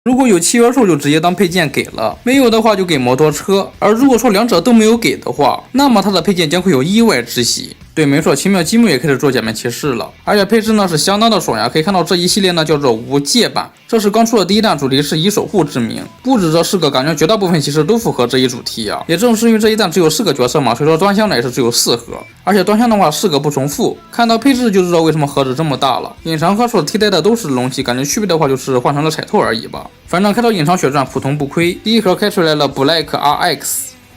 如果有契约兽就直接当配件给了，没有的话就给摩托车。而如果说两者都没有给的话，那么它的配件将会有意外之喜。对，没错，奇妙积木也开始做假面骑士了，而且配置呢是相当的爽呀。可以看到这一系列呢叫做无界版，这是刚出的第一弹，主题是以守护之名。不止这4个，感觉绝大部分其实都符合这一主题呀。也正是因为这一弹只有4个角色嘛，所以说端箱呢也是只有4盒，而且端箱的话4个不重复。看到配置就知道为什么盒子这么大了。隐藏盒所替代的都是龙骑，感觉区别的话就是换成了彩透而已吧。反正开到隐藏血钻普通不亏。第一盒开出来了 Black RX，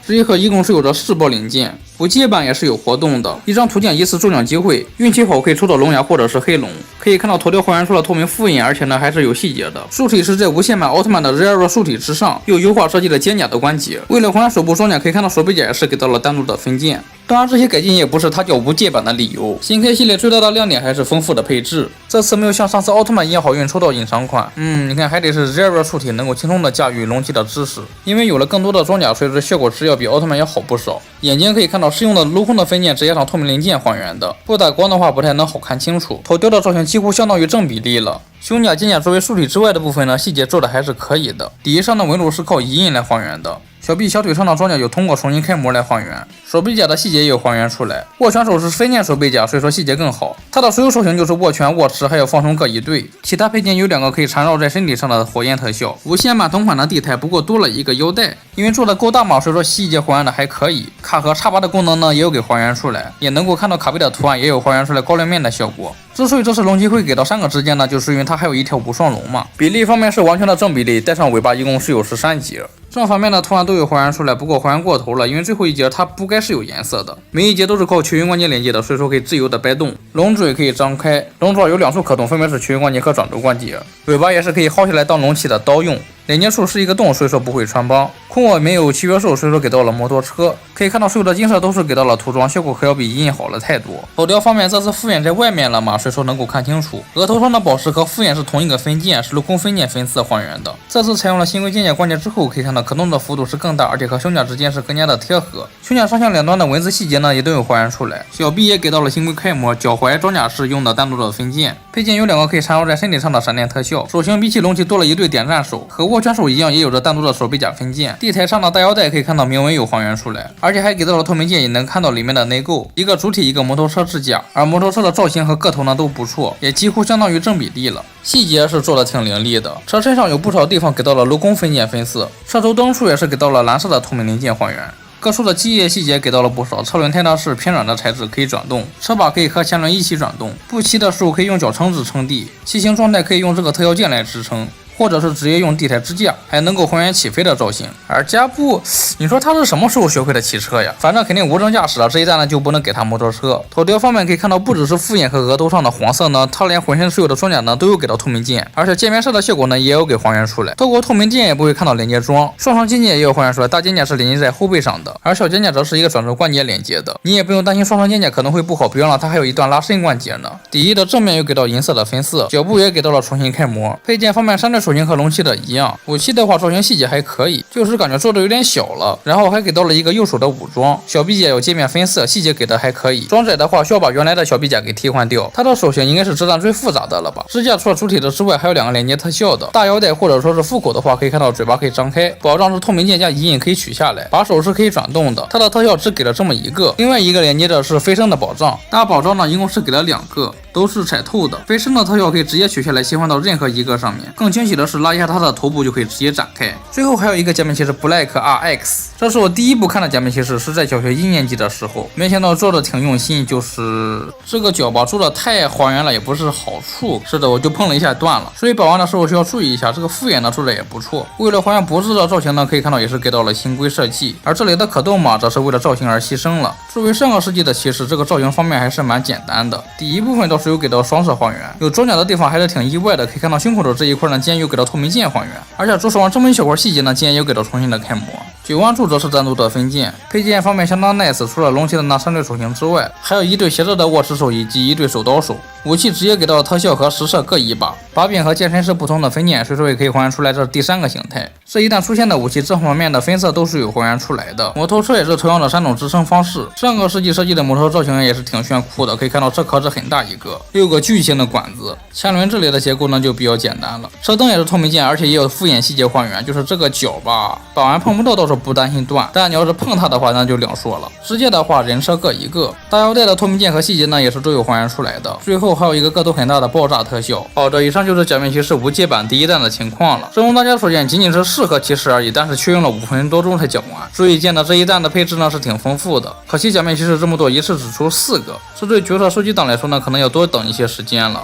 这一盒一共是有着4包零件。无界版也是有活动的，一张图鉴1次中奖机会，运气好可以抽到龙牙或者是黑龙。可以看到头雕还原出了透明复印，而且呢还是有细节的。树体是在无限版奥特曼的 Zero 树体之上，有优化设计的肩甲的关节。为了还原手部装甲，可以看到手背甲也是给到了单独的分件。当然这些改进也不是它叫无界版的理由。新开系列最大的亮点还是丰富的配置，这次没有像上次奥特曼一样好运抽到隐藏款。你看还得是 Zero 树体能够轻松的驾驭龙骑的知识，因为有了更多的装甲，所以说效果值要比奥特曼要好不少。眼睛可以看到是用的镂空的分件直接上透明零件还原的，不打光的话不太能好看清楚。头雕的造型几乎相当于正比例了。胸甲、肩甲作为树体之外的部分呢，细节做的还是可以的。底上的纹路是靠遗印来还原的，小臂、小腿上的装甲有通过重新开模来还原，手臂甲的细节也有还原出来。握拳手是分件手背甲，所以说细节更好。它的所有手型就是握拳、握持还有放松各一对。其他配件有2个可以缠绕在身体上的火焰特效。无限版同款的地台，不过多了一个腰带，因为做的够大嘛，所以说细节还原的还可以。卡和插拔的功能呢也有给还原出来，也能够看到卡背的图案，也有还原出来高亮面的效果。之所以这次龙骑会给到3个之间呢，就是因为它还有一条无双龙嘛。比例方面是完全的正比例，带上尾巴一共是有13节。正反面的图案都有还原出来，不过还原过头了，因为最后一节它不该是有颜色的。每一节都是靠球云关节连接的，所以说可以自由的摆动。龙嘴可以张开，龙爪有2处可动，分别是球云关节和转轴关节。尾巴也是可以薅下来当龙骑的刀用。连接处是一个洞，所以说不会穿帮。空我没有契约兽，所以说给到了摩托车。可以看到所有的金色都是给到了涂装，效果可要比印好了太多。头雕方面这次复眼在外面了嘛，所以说能够看清楚。额头上的宝石和复眼是同一个分件，是镂空分件分次还原的。这次采用了新规肩甲关节之后，可以看到可动的幅度是更大，而且和胸甲之间是更加的贴合。胸甲上下两端的文字细节呢也都有还原出来。小臂也给到了新规开模，脚踝装甲是用的单独的分件。配件有2个可以缠绕在身体上的闪电特效。手型比起龙骑多了一对点赞手，和握拳手一样也有着单独的手背甲分件。地台上的大腰带可以看到铭文有还原出来，而且还给到了透明件，也能看到里面的内构。一个主体一个摩托车支架，而摩托车的造型和个头呢都不错，也几乎相当于正比例了。细节是做的挺凌厉的，车身上有不少地方给到了镂空分件分色，车头灯处也是给到了蓝色的透明零件还原。各处的机叶细节给到了不少，车轮胎呢是偏软的材质，可以转动，车把可以和前轮一起转动，不骑的时候可以用脚撑直撑地，骑行状态可以用这个特效键来支撑，或者是直接用地台支架，还能够还原起飞的造型。而加布，你说他是什么时候学会的骑车呀？反正肯定无证驾驶了，这一代呢就不能给他摩托车。头雕方面可以看到，不只是复眼和额头上的黄色呢，他连浑身所有的装甲呢都有给到透明件，而且界面色的效果呢也有给还原出来。透过透明件也不会看到连接装，双上肩甲也有还原出来，大肩甲是连接在后背上的，而小肩甲则是一个转轴关节连接的。你也不用担心双上肩甲可能会不好，别忘了它还有一段拉伸关节呢。底翼的正面又给到银色的分色，脚部也给到了重新开模。配件方面3对手型和龙骑的一样，武器的话造型细节还可以，就是感觉做的有点小了。然后还给到了一个右手的武装，小臂甲有界面分色，细节给的还可以。装载的话需要把原来的小臂甲给替换掉，它的手型应该是质感最复杂的了吧。支架除了主体的之外，还有2个连接特效的。大腰带或者说是副口的话，可以看到嘴巴可以张开，保障是透明件加遗印可以取下来，把手是可以转动的。它的特效只给了这么一个，另外一个连接的是飞升的保障。大保障呢一共是给了2个，都是彩透的。飞升的特效可以直接取下来切换到任何一个上面。更惊喜的是拉一下它的头部就可以直接展开。最后还有一个假面骑士 Black RX， 这是我第一部看的假面骑士，是在小学1年级的时候，没想到做的挺用心，就是这个脚吧做的太还原了，也不是好处。是的，我就碰了一下断了，所以保玩的时候需要注意一下。这个复眼呢做的也不错，为了还原脖子的造型呢，可以看到也是给到了新规设计。而这里的可动码则是为了造型而牺牲了。作为上个世纪的骑士，这个造型方面还是蛮简单的。第一部分倒是有给到双色还原，有装甲的地方还是挺意外的。可以看到胸口的这一块呢，竟然有给到透明件还原，而且左手腕这么一小块细节呢，竟然有给到重新的开模。9万处则是单独的分件，配件方面相当 nice， 除了龙骑的那3对手型之外，还有一对斜着的握持手以及一对手刀手。武器直接给到了特效和实射各一把。把柄和剑身是不同的分件，随手也可以还原出来，这是第3个形态。这一旦出现的武器正反面的分色都是有还原出来的。摩托车也是同样的3种支撑方式。上个世纪设计的摩托造型也是挺炫酷的，可以看到这壳子很大一个，6个巨型的管子。前轮这里的结构呢就比较简单了，车灯也是透明件，而且也有复眼细节还原，就是这个角吧，把玩碰不到倒是不担心断，但你要是碰它的话那就两说了。直接的话人车各一个，大腰带的透明件和细节呢也是都有还原出来的。最后还有一个个头很大的爆炸特效。好的，以上就是假面骑士无界版第1弹的情况了。正如大家所见，仅仅是适合骑士而已，但是却用了5分多钟才讲完。所以见的这一弹的配置呢是挺丰富的，可惜假面骑士这么多一次只出4个，这对角色收集党来说呢可能要多等一些时间了。